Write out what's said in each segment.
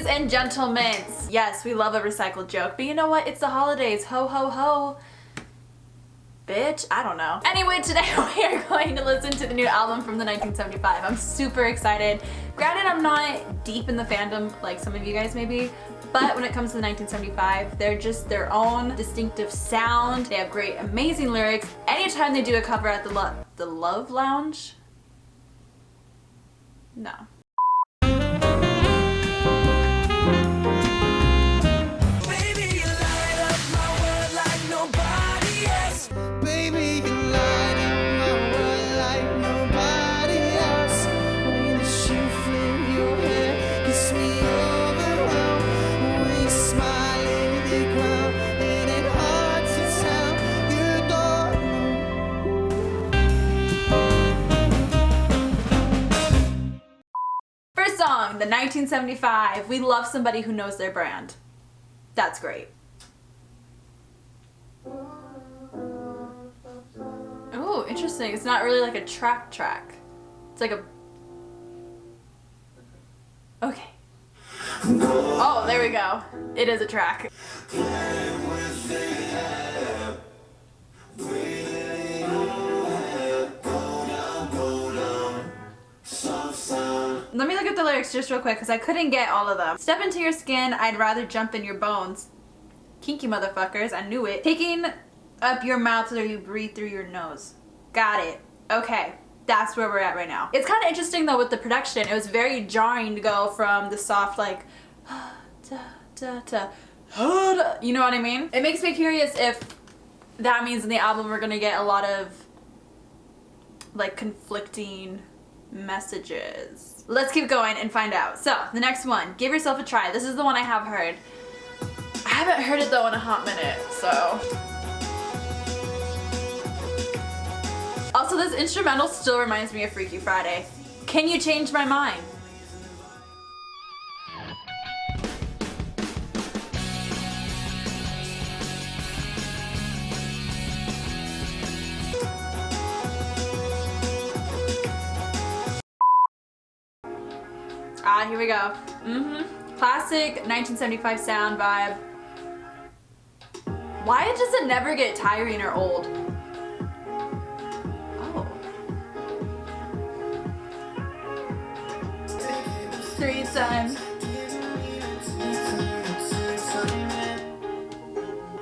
Ladies and gentlemen, yes, we love a recycled joke, but you know what? It's the holidays. Ho, ho, ho. Bitch, I don't know. Anyway, today we are going to listen to the new album from the 1975. I'm super excited. Granted, I'm not deep in the fandom like some of you guys may be, but when it comes to the 1975, they're just their own distinctive sound. They have great, amazing lyrics. Anytime they do a cover at the Love Lounge? No. Song, the 1975. We love somebody who knows their brand. That's great. Oh, interesting. It's not really like a track. It's like a... Okay. Oh, there we go. It is a track. Let me look at the lyrics just real quick because I couldn't get all of them. Step into your skin, I'd rather jump in your bones. Kinky motherfuckers, I knew it. Taking up your mouth so you breathe through your nose. Got it. Okay, that's where we're at right now. It's kind of interesting though with the production. It was very jarring to go from the soft like, you know what I mean? It makes me curious if that means in the album we're gonna get a lot of like conflicting messages. Let's keep going and find out. So, the next one, Give Yourself a Try. This is the one I have heard. I haven't heard it though in a hot minute, so. Also, this instrumental still reminds me of Freaky Friday. Can you change my mind? Ah, here we go. Classic 1975 sound vibe. Why does it never get tiring or old? Oh. 3 times.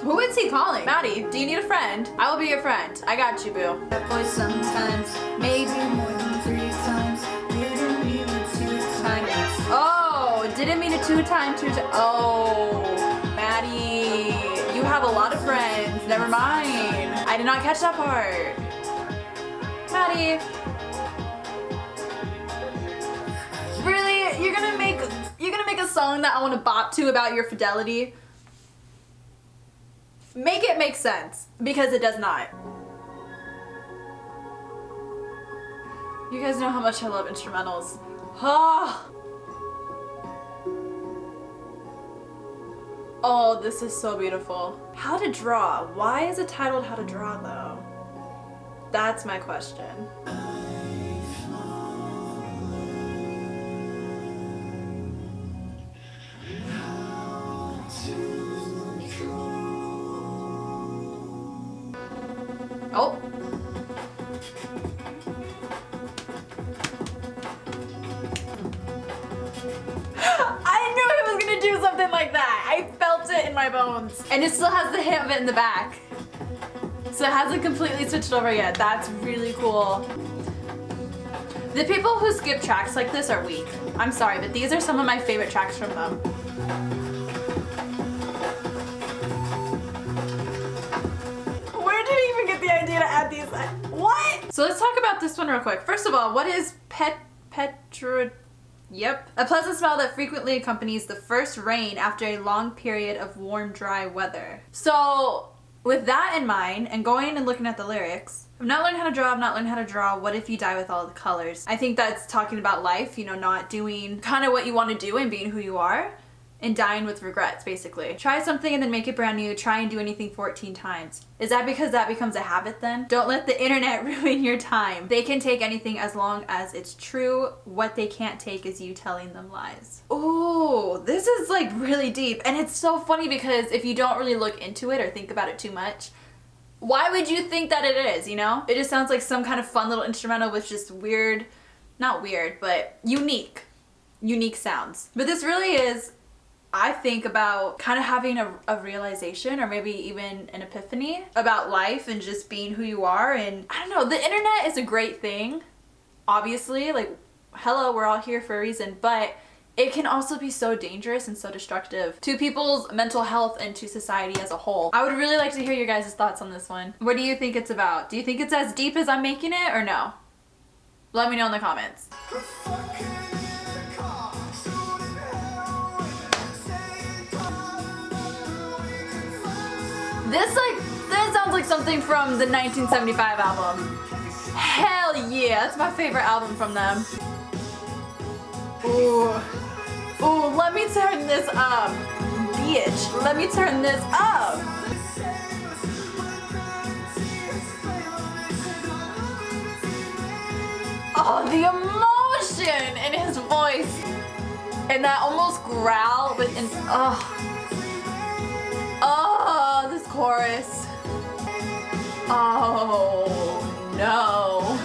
Who is he calling? Maddie, do you need a friend? I will be your friend. I got you, boo. That boy sometimes, maybe more than 3 times. Oh, didn't mean a 2 times. Oh, Maddie, you have a lot of friends. Never mind. I did not catch that part. Maddie, really? You're gonna make a song that I want to bop to about your fidelity? Make it make sense, because it does not. You guys know how much I love instrumentals. Oh, this is so beautiful. How to Draw. Why is it titled How to Draw though? That's my question. Oh. Something like that. I felt it in my bones. And it still has the hit of it in the back. So it hasn't completely switched over yet. That's really cool. The people who skip tracks like this are weak. I'm sorry, but these are some of my favorite tracks from them. Where did he even get the idea to add these? What? So let's talk about this one real quick. First of all, what is petra? Yep. A pleasant smell that frequently accompanies the first rain after a long period of warm, dry weather. So, with that in mind, and going and looking at the lyrics, I've not learned how to draw, I've not learned how to draw, what if you die with all the colors? I think that's talking about life, you know, not doing kind of what you want to do and being who you are. and dying with regrets, basically. Try something and then make it brand new. Try and do anything 14 times. Is that because that becomes a habit then? Don't let the internet ruin your time. They can take anything as long as it's true. What they can't take is you telling them lies. Ooh, Ooh, this is like really deep. And it's so funny because if you don't really look into it or think about it too much, why would you think that it is, you know? It just sounds like some kind of fun little instrumental with just weird, not weird, but unique sounds. But this really is, I think, about kind of having a realization or maybe even an epiphany about life and just being who you are. And I don't know, the internet is a great thing, obviously, like, hello, we're all here for a reason, but it can also be so dangerous and so destructive to people's mental health and to society as a whole. I would really like to hear your guys' thoughts on this one. What do you think it's about? Do you think it's as deep as I'm making it or no? Let me know in the comments. This sounds like something from the 1975 album. Hell yeah, that's my favorite album from them. Ooh. Ooh, let me turn this up. Bitch, let me turn this up. Oh, the emotion in his voice. And that almost growl, but in, oh, this chorus. Oh, no.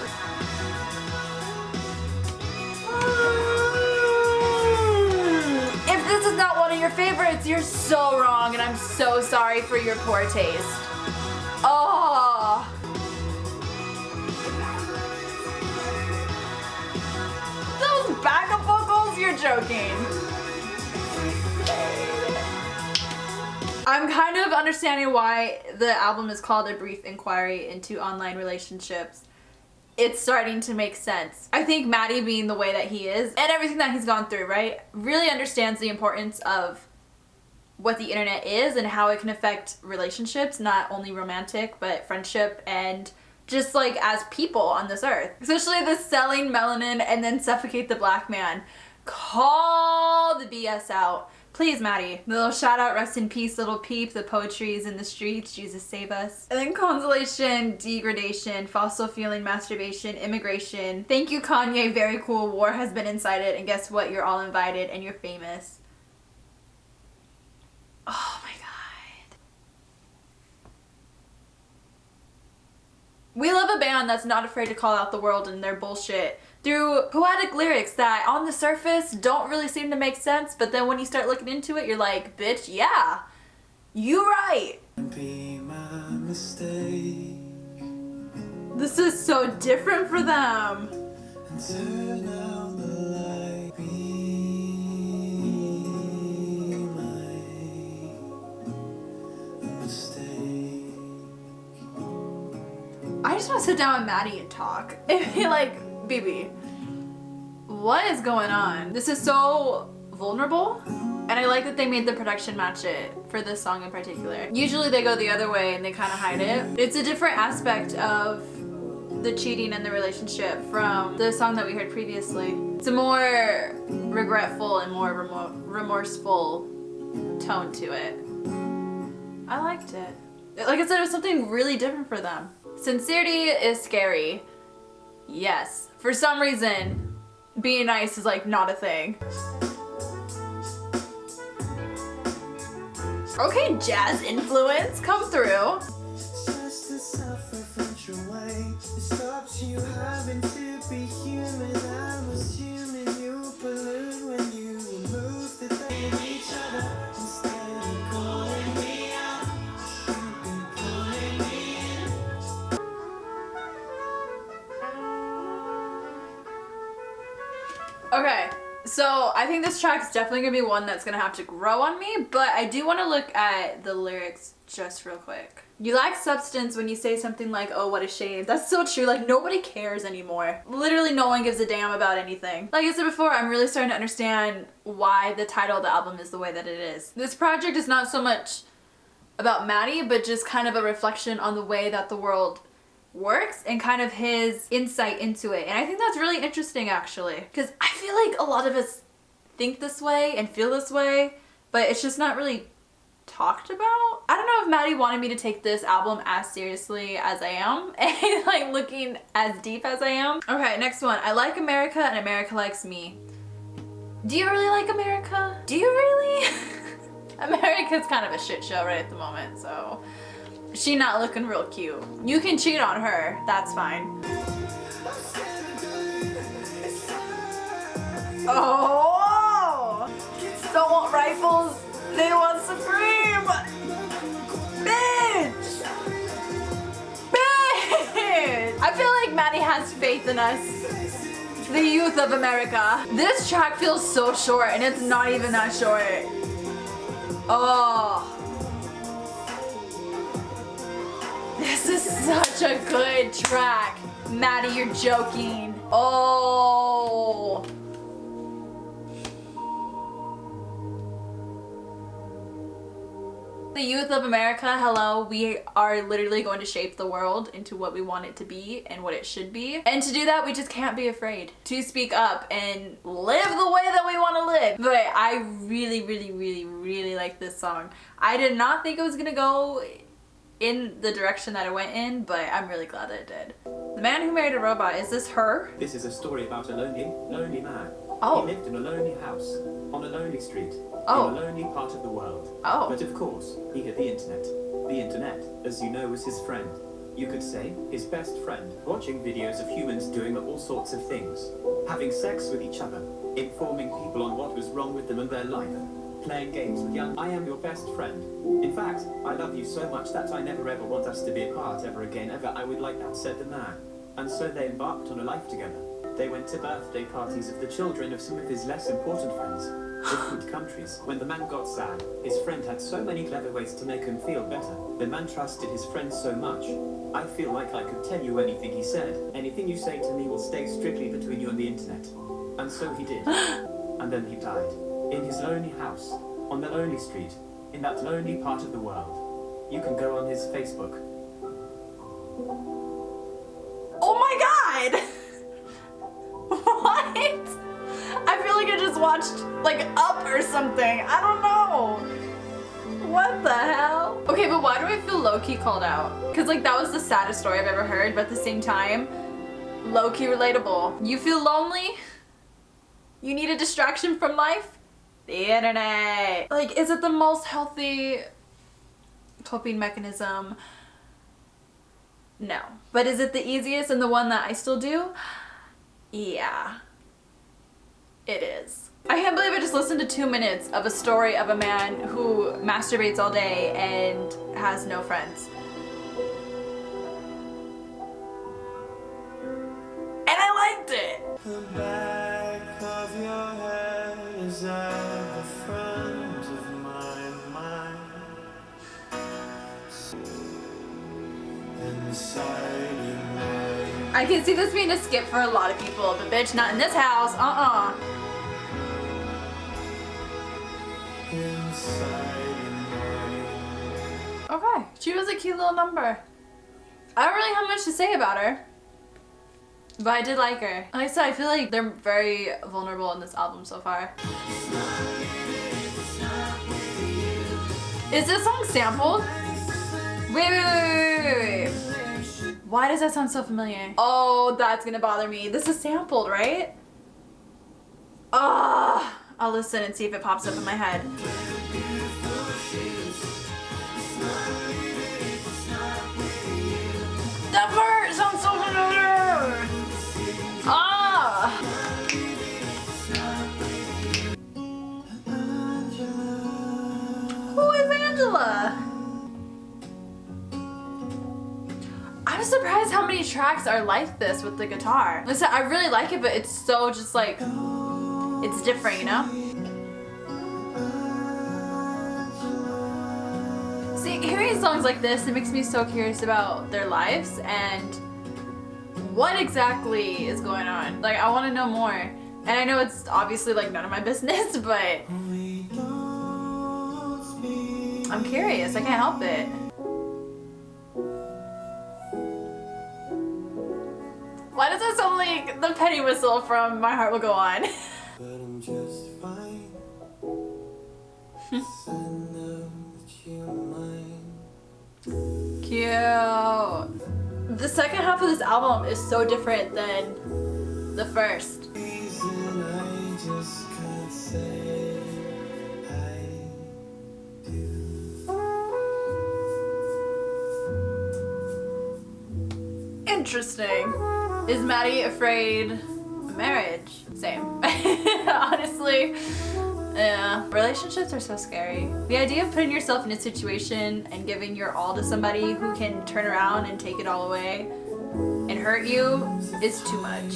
If this is not one of your favorites, you're so wrong, and I'm so sorry for your poor taste. Oh. Those backup vocals, you're joking. I'm kind of understanding why the album is called A Brief Inquiry into Online Relationships. It's starting to make sense. I think Maddie, being the way that he is and everything that he's gone through, right, really understands the importance of what the internet is and how it can affect relationships, not only romantic, but friendship and just like as people on this earth. Especially the selling melanin and then suffocate the black man. Call the BS out. Please, Maddie. The little shout out, rest in peace, little peep, the poetry is in the streets, Jesus save us. And then consolation, degradation, fossil fueling, masturbation, immigration. Thank you, Kanye, very cool, war has been incited, and guess what? You're all invited and you're famous. Oh my God. We love a band that's not afraid to call out the world and their bullshit through poetic lyrics that on the surface don't really seem to make sense, but then when you start looking into it, you're like, bitch, yeah, you right. Be my mistake. This is so different for them. And turn out the light. Be my mistake. I just want to sit down with Maddie and talk and be like, BB, what is going on? This is so vulnerable, and I like that they made the production match it for this song in particular. Usually they go the other way and they kind of hide it. It's a different aspect of the cheating and the relationship from the song that we heard previously. It's a more regretful and more remorseful tone to it. I liked it. Like I said, it was something really different for them. Sincerity is scary. Yes. For some reason, being nice is like not a thing. Okay, jazz influence, come through. Okay, so I think this track's definitely gonna be one that's gonna have to grow on me, but I do want to look at the lyrics just real quick. You lack substance when you say something like, oh, what a shame. That's so true. Like, nobody cares anymore. Literally no one gives a damn about anything. Like I said before, I'm really starting to understand why the title of the album is the way that it is. This project is not so much about Maddie, but just kind of a reflection on the way that the world works and kind of his insight into it. And I think that's really interesting, actually, because I feel like a lot of us think this way and feel this way, but it's just not really talked about. I don't know if Maddie wanted me to take this album as seriously as I am and like looking as deep as I am. Okay, next one. I like America and America likes me. Do you really like America? Do you really America's kind of a shit show right at the moment, so she not looking real cute. You can cheat on her, that's fine. Oh! Don't want rifles, they want Supreme! Bitch! Bitch! I feel like Maddie has faith in us. The youth of America. This track feels so short and it's not even that short. Oh. This is such a good track. Maddie, you're joking. Oh. The youth of America, hello, we are literally going to shape the world into what we want it to be and what it should be. And to do that, we just can't be afraid to speak up and live the way that we want to live. But I really like this song. I did not think it was gonna go in the direction that it went in, but I'm really glad that it did. The Man Who Married a Robot, is this her? This is a story about a lonely man. Oh. He lived in a lonely house, on a lonely street, Oh. in a lonely part of the world. Oh. But of course, he had the internet. The internet, as you know, was his friend. You could say, his best friend. Watching videos of humans doing all sorts of things. Having sex with each other. Informing people on what was wrong with them and their life. Playing games with young. I am your best friend. In fact, I love you so much that I never ever want us to be apart ever again, ever. I would like that, said the man. And so they embarked on a life together. They went to birthday parties of the children of some of his less important friends. Different countries. When the man got sad, his friend had so many clever ways to make him feel better. The man trusted his friend so much. I feel like I could tell you anything he said. Anything you say to me will stay strictly between you and the internet. And so he did. And then he died. In his lonely house, on the lonely street, in that lonely part of the world. You can go on his Facebook. Oh my god! What? I feel like I just watched like Up or something. I don't know. What the hell? Okay, but why do I feel low-key called out? Because like that was the saddest story I've ever heard, but at the same time, low-key relatable. You feel lonely? You need a distraction from life? The internet. Like, is it the most healthy coping mechanism? No. But is it the easiest and the one that I still do? Yeah. It is. I can't believe I just listened to 2 minutes of a story of a man who masturbates all day and has no friends. And I liked it! The back of your head is at the front of my mind. Inside your mind. I can see this being a skip for a lot of people, but bitch, not in this house. Inside your mind. Okay, she was a cute little number. I don't really have much to say about her, but I did like her. Like I said, I feel like they're very vulnerable in this album so far. Is this song sampled? Wait. Why does that sound so familiar? Oh, that's gonna bother me. This is sampled, right? I'll listen and see if it pops up in my head. That part sounds so familiar! Who is Angela? I'm surprised how many tracks are like this with the guitar. Listen, I really like it, but it's so just like, it's different, you know? See, hearing songs like this, it makes me so curious about their lives and what exactly is going on. Like, I want to know more. And I know it's obviously like none of my business, but I'm curious. I can't help it. Why does that sound like the penny whistle from My Heart Will Go On? But I'm just fine. I know that you're mine. Cute. The second half of this album is so different than the first. Reason I just can't say I do. Interesting. Is Maddie afraid of marriage? Same. Honestly. Yeah. Relationships are so scary. The idea of putting yourself in a situation and giving your all to somebody who can turn around and take it all away and hurt you is too much.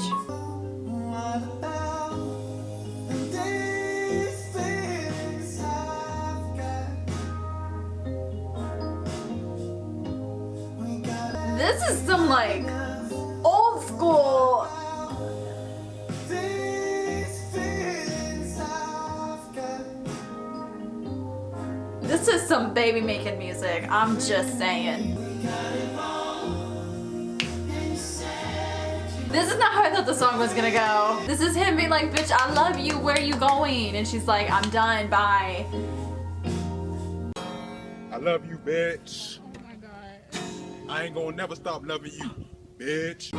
This is some like old school. This is some baby making music, I'm just saying. This is not how I thought the song was gonna go. This is him being like, bitch, I love you, where you going? And she's like, I'm done, bye. I love you, bitch. Oh my God. I ain't gonna never stop loving you, bitch.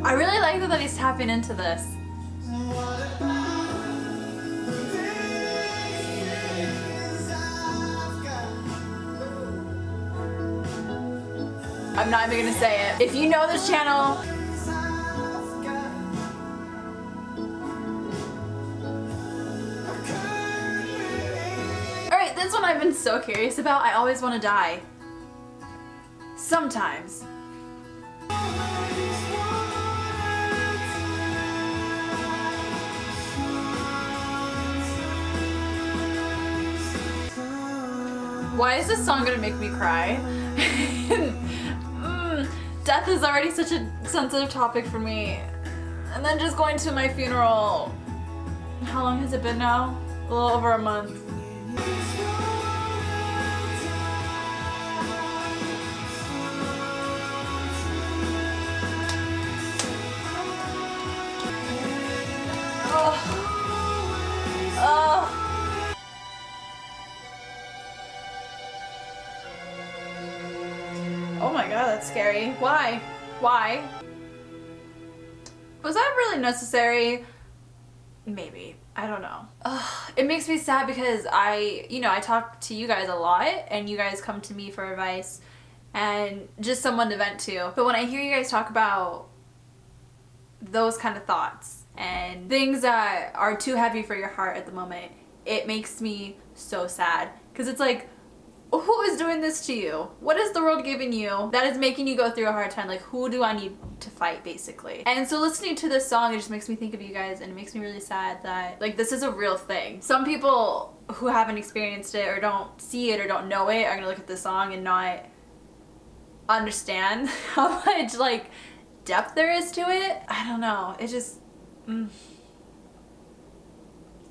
I really like that he's tapping into this. I'm not even gonna say it. If you know this channel, alright, this one I've been so curious about. I always want to die. Sometimes. Why is this song gonna make me cry? Death is already such a sensitive topic for me. And then just going to my funeral. How long has it been now? A little over a month. Oh my god, that's scary. Why? Why? Was that really necessary? Maybe. I don't know. Ugh, it makes me sad because I talk to you guys a lot and you guys come to me for advice and just someone to vent to. But when I hear you guys talk about those kind of thoughts and things that are too heavy for your heart at the moment, it makes me so sad. Because it's like, who is doing this to you? What is the world giving you that is making you go through a hard time? Like, who do I need to fight, basically? And so listening to this song, it just makes me think of you guys, and it makes me really sad that, like, this is a real thing. Some people who haven't experienced it or don't see it or don't know it are gonna look at this song and not understand how much, like, depth there is to it. I don't know. It just...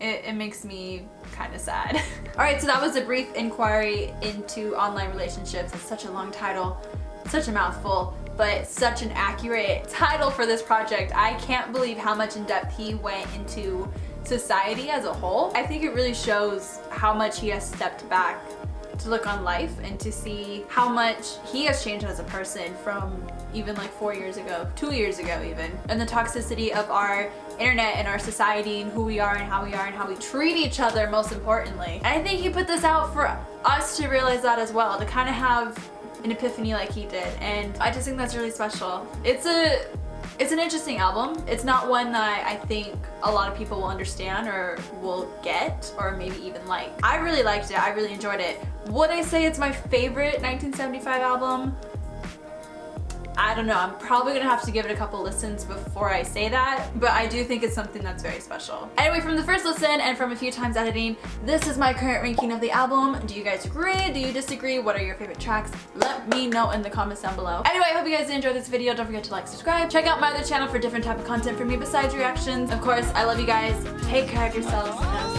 It makes me kind of sad. Alright, so that was a brief inquiry into online relationships. It's such a long title, such a mouthful, but such an accurate title for this project. I can't believe how much in depth he went into society as a whole. I think it really shows how much he has stepped back to look on life and to see how much he has changed as a person from even like 4 years ago, 2 years ago even, and the toxicity of our internet and our society and who we are and how we treat each other, most importantly. And I think he put this out for us to realize that as well, to kind of have an epiphany like he did, and I just think that's really special. It's an interesting album. It's not one that I think a lot of people will understand or will get or maybe even like. I really liked it. I really enjoyed it. Would I say it's my favorite 1975 album? I don't know. I'm probably gonna have to give it a couple listens before I say that, but I do think it's something that's very special. Anyway, from the first listen and from a few times editing, this is my current ranking of the album. Do you guys agree? Do you disagree? What are your favorite tracks? Let me know in the comments down below. Anyway, I hope you guys enjoyed this video. Don't forget to like, subscribe. Check out my other channel for different type of content from me besides reactions. Of course, I love you guys. Take care of yourselves, and I'll see you